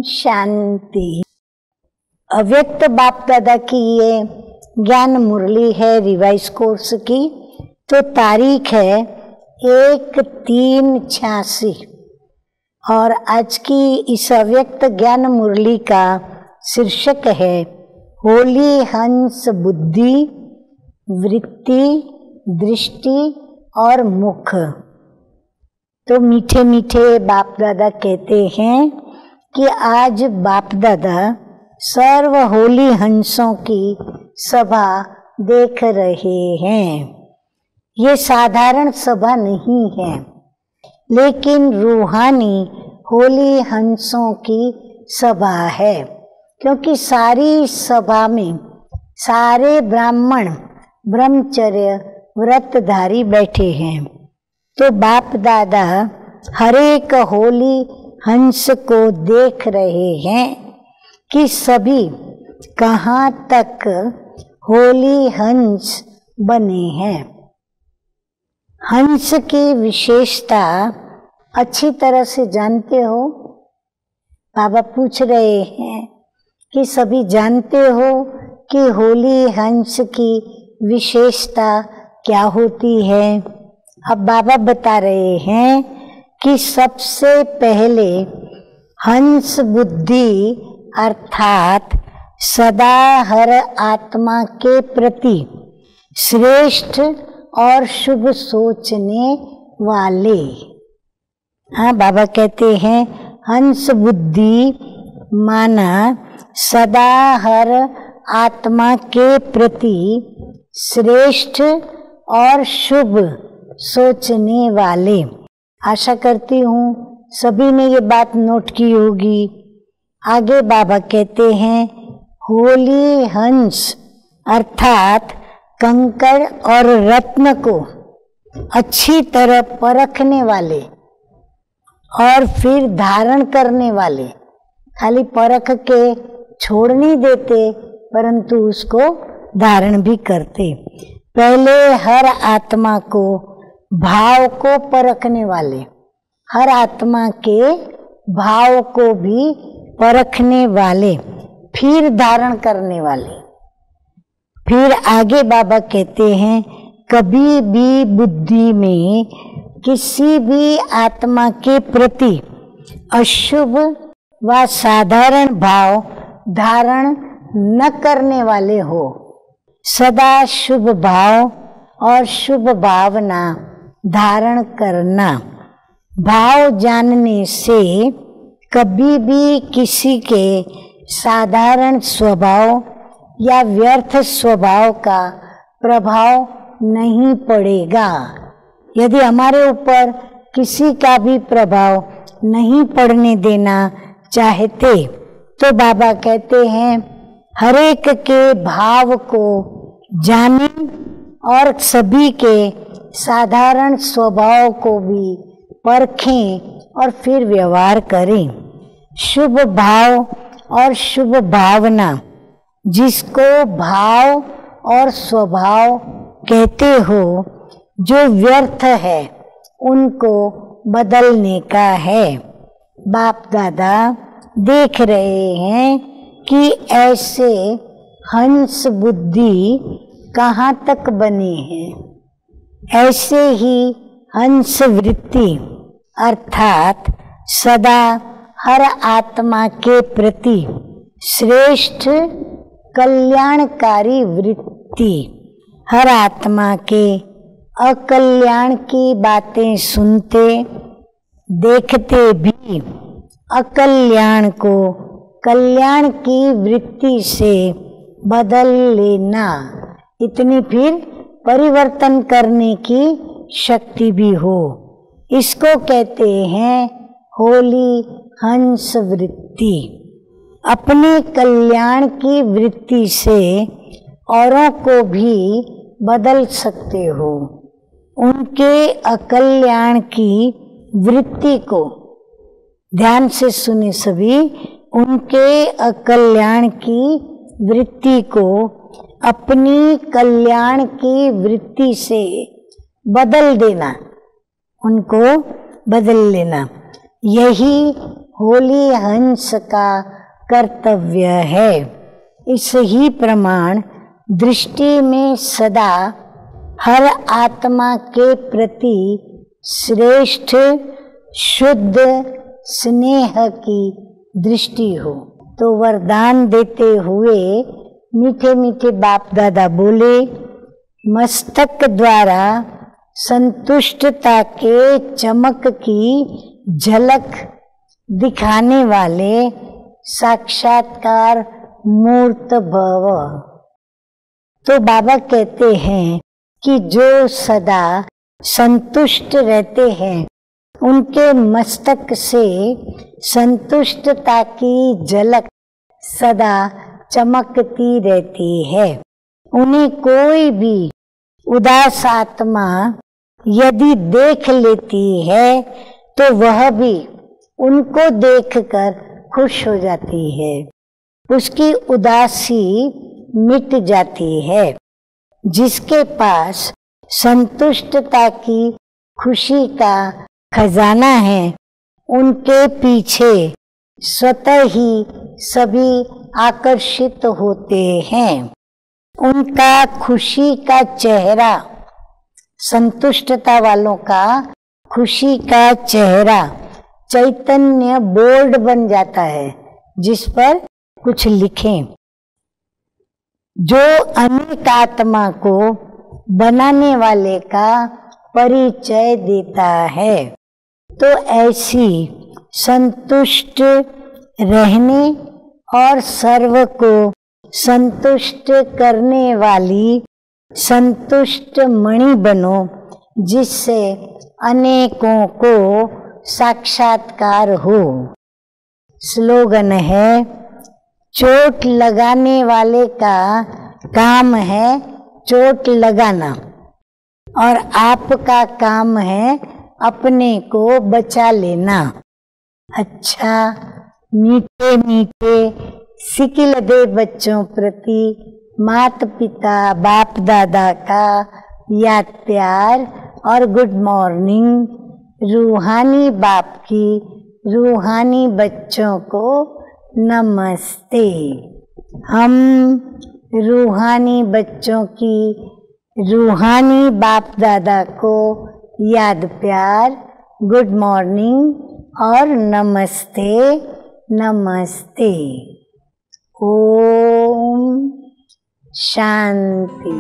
शांति। अव्यक्त बाप दादा की ये ज्ञान मुरली है रिवाइज कोर्स की। तो तारीख है 1/3/86 और आज की इस अव्यक्त ज्ञान मुरली का शीर्षक है होली हंस बुद्धि, वृत्ति, दृष्टि और मुख। तो मीठे मीठे बाप दादा कहते हैं कि आज बाप दादा सर्व होली हंसों की सभा देख रहे हैं। ये साधारण सभा नहीं है, लेकिन रूहानी होली हंसों की सभा है, क्योंकि सारी सभा में सारे ब्राह्मण ब्रह्मचर्य व्रतधारी बैठे हैं। तो बाप दादा हर एक होली हंस को देख रहे हैं कि सभी कहाँ तक होली हंस बने हैं। हंस की विशेषता अच्छी तरह से जानते हो? बाबा पूछ रहे हैं कि सभी जानते हो कि होली हंस की विशेषता क्या होती है? अब बाबा बता रहे हैं कि सबसे पहले हंस बुद्धि अर्थात सदा हर आत्मा के प्रति श्रेष्ठ और शुभ सोचने वाले। हाँ, बाबा कहते हैं हंस बुद्धि माना सदा हर आत्मा के प्रति श्रेष्ठ और शुभ सोचने वाले। आशा करती हूँ सभी ने ये बात नोट की होगी। आगे बाबा कहते हैं होली हंस अर्थात कंकड़ और रत्न को अच्छी तरह परखने वाले और फिर धारण करने वाले। खाली परख के छोड़ नहीं देते, परंतु उसको धारण भी करते। पहले हर आत्मा को भाव को परखने वाले, हर आत्मा के भाव को भी परखने वाले, फिर धारण करने वाले। फिर आगे बाबा कहते हैं कभी भी बुद्धि में किसी भी आत्मा के प्रति अशुभ व साधारण भाव धारण न करने वाले हो। सदा शुभ भाव और शुभ भावना धारण करना। भाव जानने से कभी भी किसी के साधारण स्वभाव या व्यर्थ स्वभाव का प्रभाव नहीं पड़ेगा। यदि हमारे ऊपर किसी का भी प्रभाव नहीं पड़ने देना चाहते, तो बाबा कहते हैं हर एक के भाव को जानें और सभी के साधारण स्वभाव को भी परखें और फिर व्यवहार करें। शुभ भाव और शुभ भावना, जिसको भाव और स्वभाव कहते हो, जो व्यर्थ है उनको बदलने का है। बाप दादा देख रहे हैं कि ऐसे हंस बुद्धि कहाँ तक बने हैं। ऐसे ही हंस वृत्ति अर्थात सदा हर आत्मा के प्रति श्रेष्ठ कल्याणकारी वृत्ति, हर आत्मा के अकल्याण की बातें सुनते देखते भी अकल्याण को कल्याण की वृत्ति से बदल लेना, इतनी फिर परिवर्तन करने की शक्ति भी हो। इसको कहते हैं होली हंस वृत्ति। अपने कल्याण की वृत्ति से औरों को भी बदल सकते हो। उनके अकल्याण की वृत्ति को ध्यान से सुने सभी। उनके अकल्याण की वृत्ति को अपनी कल्याण की वृत्ति से बदल देना, उनको बदल लेना। यही होली हंस का कर्तव्य है। इस ही प्रमाण दृष्टि में सदा हर आत्मा के प्रति श्रेष्ठ शुद्ध स्नेह की दृष्टि हो। तो वरदान देते हुए मीठे मीठे बाप दादा बोले, मस्तक द्वारा संतुष्टता के चमक की झलक दिखाने वाले साक्षात्कार मूर्त भव। तो बाबा कहते हैं कि जो सदा संतुष्ट रहते हैं उनके मस्तक से संतुष्टता की झलक सदा चमकती रहती है। उन्हें कोई भी उदास आत्मा यदि देख लेती है तो वह भी उनको देखकर खुश हो जाती है, उसकी उदासी मिट जाती है। जिसके पास संतुष्टता की खुशी का खजाना है उनके पीछे स्वतः ही सभी आकर्षित होते हैं। उनका खुशी का चेहरा, संतुष्टता वालों का खुशी का चेहरा चैतन्य बोर्ड बन जाता है जिस पर कुछ लिखें, जो अनेक आत्मा को बनाने वाले का परिचय देता है। तो ऐसी संतुष्ट रहने और सर्व को संतुष्ट करने वाली संतुष्ट मणि बनो, जिससे अनेकों को साक्षात्कार हो। स्लोगन है, चोट लगाने वाले का काम है चोट लगाना और आपका काम है अपने को बचा लेना। अच्छा, मीठे मीठे सिकिल दे बच्चों प्रति माता पिता बाप दादा का याद प्यार और गुड मॉर्निंग। रूहानी बाप की रूहानी बच्चों को नमस्ते। हम रूहानी बच्चों की रूहानी बाप दादा को याद प्यार, गुड मॉर्निंग और नमस्ते नमस्ते। ओम शांति।